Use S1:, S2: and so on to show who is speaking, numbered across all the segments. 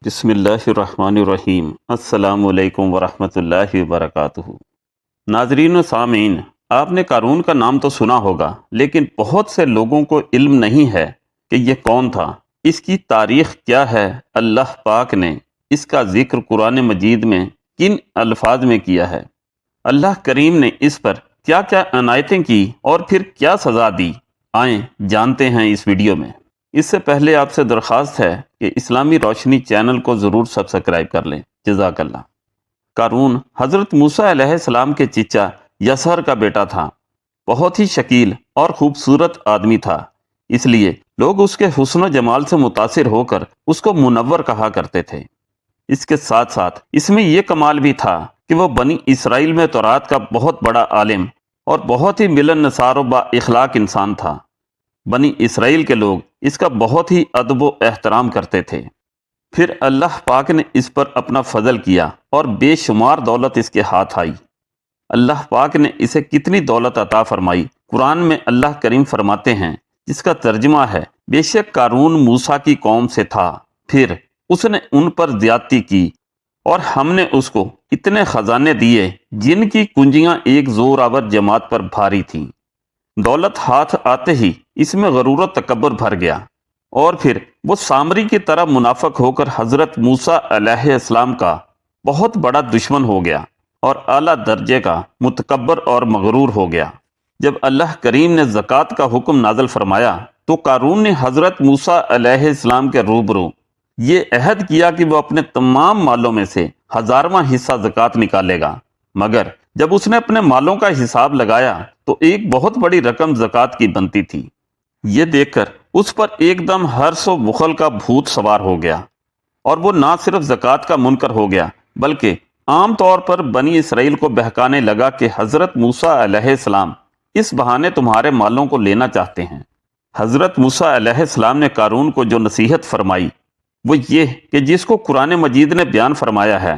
S1: بسم اللہ الرحمن الرحیم۔ السلام علیکم ورحمۃ اللہ وبرکاتہ۔ ناظرین و سامعین، آپ نے قارون کا نام تو سنا ہوگا، لیکن بہت سے لوگوں کو علم نہیں ہے کہ یہ کون تھا، اس کی تاریخ کیا ہے، اللہ پاک نے اس کا ذکر قرآن مجید میں کن الفاظ میں کیا ہے، اللہ کریم نے اس پر کیا کیا عنایتیں کی اور پھر کیا سزا دی۔ آئیں جانتے ہیں اس ویڈیو میں۔ اس سے پہلے آپ سے درخواست ہے کہ اسلامی روشنی چینل کو ضرور سبسکرائب کر لیں، جزاک اللہ۔ قارون حضرت موسیٰ علیہ السلام کے چچا یسہر کا بیٹا تھا۔ بہت ہی شکیل اور خوبصورت آدمی تھا، اس لیے لوگ اس کے حسن و جمال سے متاثر ہو کر اس کو منور کہا کرتے تھے۔ اس کے ساتھ ساتھ اس میں یہ کمال بھی تھا کہ وہ بنی اسرائیل میں تورات کا بہت بڑا عالم اور بہت ہی ملن نثار و با اخلاق انسان تھا۔ بنی اسرائیل کے لوگ اس کا بہت ہی ادب و احترام کرتے تھے۔ پھر اللہ پاک نے اس پر اپنا فضل کیا اور بے شمار دولت اس کے ہاتھ آئی۔ اللہ پاک نے اسے کتنی دولت عطا فرمائی، قرآن میں اللہ کریم فرماتے ہیں، جس کا ترجمہ ہے، بے شک قارون موسیٰ کی قوم سے تھا، پھر اس نے ان پر زیادتی کی اور ہم نے اس کو اتنے خزانے دیے جن کی کنجیاں ایک زور آور جماعت پر بھاری تھیں۔ دولت ہاتھ آتے ہی اس میں غرور و تکبر بھر گیا، اور پھر وہ سامری کی طرح منافق ہو کر حضرت موسیٰ علیہ السلام کا بہت بڑا دشمن ہو گیا اور اعلیٰ درجے کا متکبر اور مغرور ہو گیا۔ جب اللہ کریم نے زکوٰۃ کا حکم نازل فرمایا تو قارون نے حضرت موسیٰ علیہ السلام کے روبرو یہ عہد کیا کہ وہ اپنے تمام مالوں میں سے 1000واں حصہ زکوٰۃ نکالے گا، مگر جب اس نے اپنے مالوں کا حساب لگایا تو ایک بہت بڑی رقم زکوٰۃ کی بنتی تھی۔ یہ دیکھ کر اس پر ایک دم حرص و بخل کا بھوت سوار ہو گیا، اور وہ نہ صرف زکوٰۃ کا منکر ہو گیا بلکہ عام طور پر بنی اسرائیل کو بہکانے لگا کہ حضرت موسیٰ علیہ السلام اس بہانے تمہارے مالوں کو لینا چاہتے ہیں۔ حضرت موسیٰ علیہ السلام نے قارون کو جو نصیحت فرمائی وہ یہ کہ جس کو قرآن مجید نے بیان فرمایا ہے،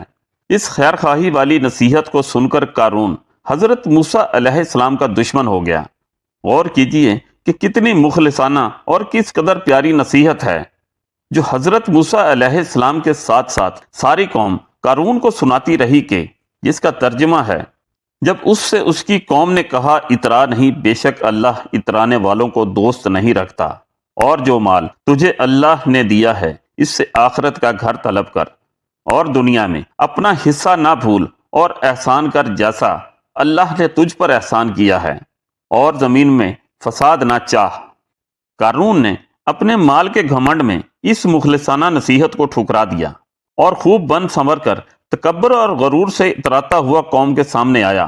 S1: اس خیر خواہی والی نصیحت کو سن کر قارون حضرت موسیٰ علیہ السلام کا دشمن ہو گیا۔ غور کیجئے کہ کتنی مخلصانہ اور کس قدر پیاری نصیحت ہے جو حضرت موسیٰ علیہ السلام کے ساتھ ساتھ ساری قوم قارون کو سناتی رہی، کہ جس کا ترجمہ ہے، جب اس سے اس کی قوم نے کہا اترا نہیں، بے شک اللہ اترانے والوں کو دوست نہیں رکھتا، اور جو مال تجھے اللہ نے دیا ہے اس سے آخرت کا گھر طلب کر اور دنیا میں اپنا حصہ نہ بھول اور احسان کر جیسا اللہ نے تجھ پر احسان کیا ہے، اور زمین میں فساد نہ چاہ۔ قارون نے اپنے مال کے گھمنڈ میں اس مخلصانہ نصیحت کو ٹھکرا دیا اور خوب بن سنور کر تکبر اور غرور سے اتراتا ہوا قوم کے سامنے آیا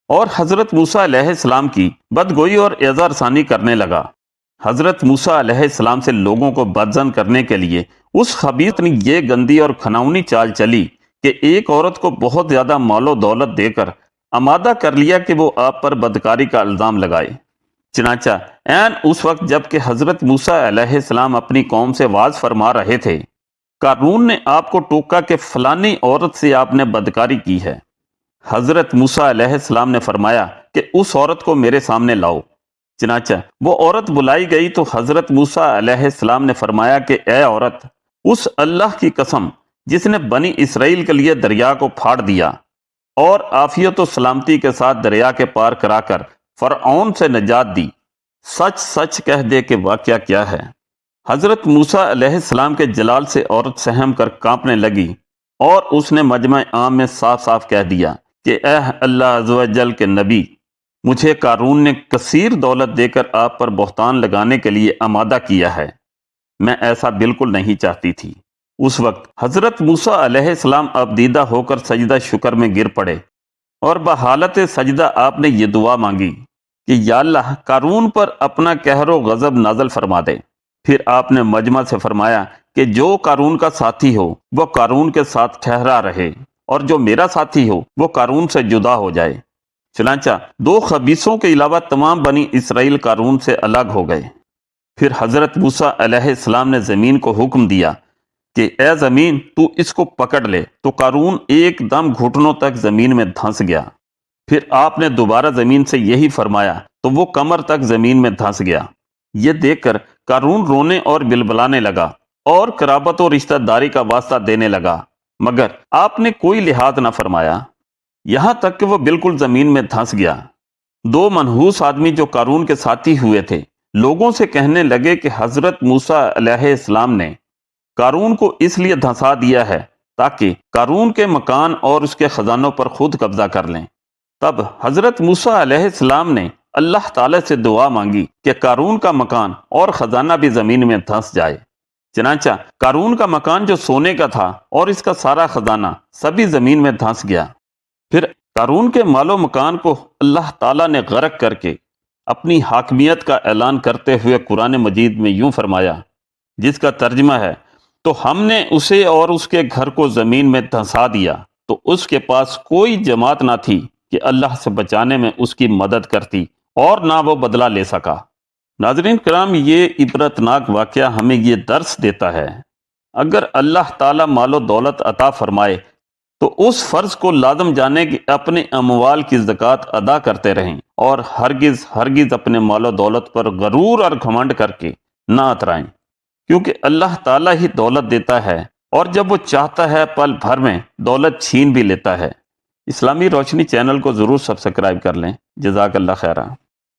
S1: اور حضرت موسیٰ علیہ السلام کی بدگوئی اور اعزا رسانی کرنے لگا۔ حضرت موسیٰ علیہ السلام سے لوگوں کو بدظن کرنے کے لیے اس خبیث نے یہ گندی اور کھناؤنی چال چلی کہ ایک عورت کو بہت زیادہ مال و دولت دے کر آمادہ کر لیا کہ وہ آپ پر بدکاری کا الزام لگائے۔ چنانچہ عین اس وقت جب کہ حضرت موسیٰ علیہ السلام اپنی قوم سے واز فرما رہے تھے، قارون نے آپ کو ٹوکا کہ فلانی عورت سے آپ نے بدکاری کی ہے۔ حضرت موسیٰ علیہ السلام نے فرمایا کہ اس عورت کو میرے سامنے لاؤ۔ چنانچہ وہ عورت بلائی گئی تو حضرت موسیٰ علیہ السلام نے فرمایا کہ اے عورت، اس اللہ کی قسم جس نے بنی اسرائیل کے لیے دریا کو پھاڑ دیا اور عافیت و سلامتی کے ساتھ دریا کے پار کرا کر فرعون سے نجات دی، سچ سچ کہہ دے کہ واقعہ کیا ہے۔ حضرت موسیٰ علیہ السلام کے جلال سے عورت سہم کر کانپنے لگی اور اس نے مجمع عام میں صاف صاف کہہ دیا کہ اے اللہ عز و جل کے نبی، مجھے قارون نے کثیر دولت دے کر آپ پر بہتان لگانے کے لیے آمادہ کیا ہے، میں ایسا بالکل نہیں چاہتی تھی۔ اس وقت حضرت موسیٰ علیہ السلام ابدیدہ ہو کر سجدہ شکر میں گر پڑے اور بحالت سجدہ آپ نے یہ دعا مانگی کہ یا اللہ قارون پر اپنا قہر و غضب نازل فرما دے۔ پھر آپ نے مجمع سے فرمایا کہ جو قارون کا ساتھی ہو وہ قارون کے ساتھ ٹھہرا رہے، اور جو میرا ساتھی ہو وہ قارون سے جدا ہو جائے۔ چنانچہ دو خبیثوں کے علاوہ تمام بنی اسرائیل قارون سے الگ ہو گئے۔ پھر حضرت موسیٰ علیہ السلام نے زمین کو حکم دیا کہ اے زمین تو اس کو پکڑ لے، تو قارون ایک دم گھٹنوں تک زمین میں دھنس گیا۔ پھر آپ نے دوبارہ زمین سے یہی فرمایا تو وہ کمر تک زمین میں دھنس گیا۔ یہ دیکھ کر قارون رونے اور بلبلانے لگا اور قرابت و رشتہ داری کا واسطہ دینے لگا، مگر آپ نے کوئی لحاظ نہ فرمایا، یہاں تک کہ وہ بالکل زمین میں دھنس گیا۔ دو منحوس آدمی جو قارون کے ساتھی ہوئے تھے، لوگوں سے کہنے لگے کہ حضرت موسیٰ علیہ السلام نے قارون کو اس لیے دھنسا دیا ہے تاکہ قارون کے مکان اور اس کے خزانوں پر خود قبضہ کر لیں۔ تب حضرت موسیٰ علیہ السلام نے اللہ تعالی سے دعا مانگی کہ قارون کا مکان اور خزانہ بھی زمین میں دھنس جائے۔ چنانچہ قارون کا مکان جو سونے کا تھا اور اس کا سارا خزانہ سبھی زمین میں دھنس گیا۔ پھر قارون کے مال و مکان کو اللہ تعالیٰ نے غرق کر کے اپنی حاکمیت کا اعلان کرتے ہوئے قرآن مجید میں یوں فرمایا، جس کا ترجمہ ہے، تو ہم نے اسے اور اس کے گھر کو زمین میں دھنسا دیا، تو اس کے پاس کوئی جماعت نہ تھی کہ اللہ سے بچانے میں اس کی مدد کرتی، اور نہ وہ بدلہ لے سکا۔ ناظرین کرام، یہ عبرتناک واقعہ ہمیں یہ درس دیتا ہے، اگر اللہ تعالیٰ مال و دولت عطا فرمائے تو اس فرض کو لازم جانے کہ اپنے اموال کی زکوٰۃ ادا کرتے رہیں، اور ہرگز ہرگز اپنے مال و دولت پر غرور اور گھمنڈ کر کے نہ اترائیں، کیونکہ اللہ تعالیٰ ہی دولت دیتا ہے، اور جب وہ چاہتا ہے پل بھر میں دولت چھین بھی لیتا ہے۔ اسلامی روشنی چینل کو ضرور سبسکرائب کر لیں۔ جزاک اللہ خیرہ۔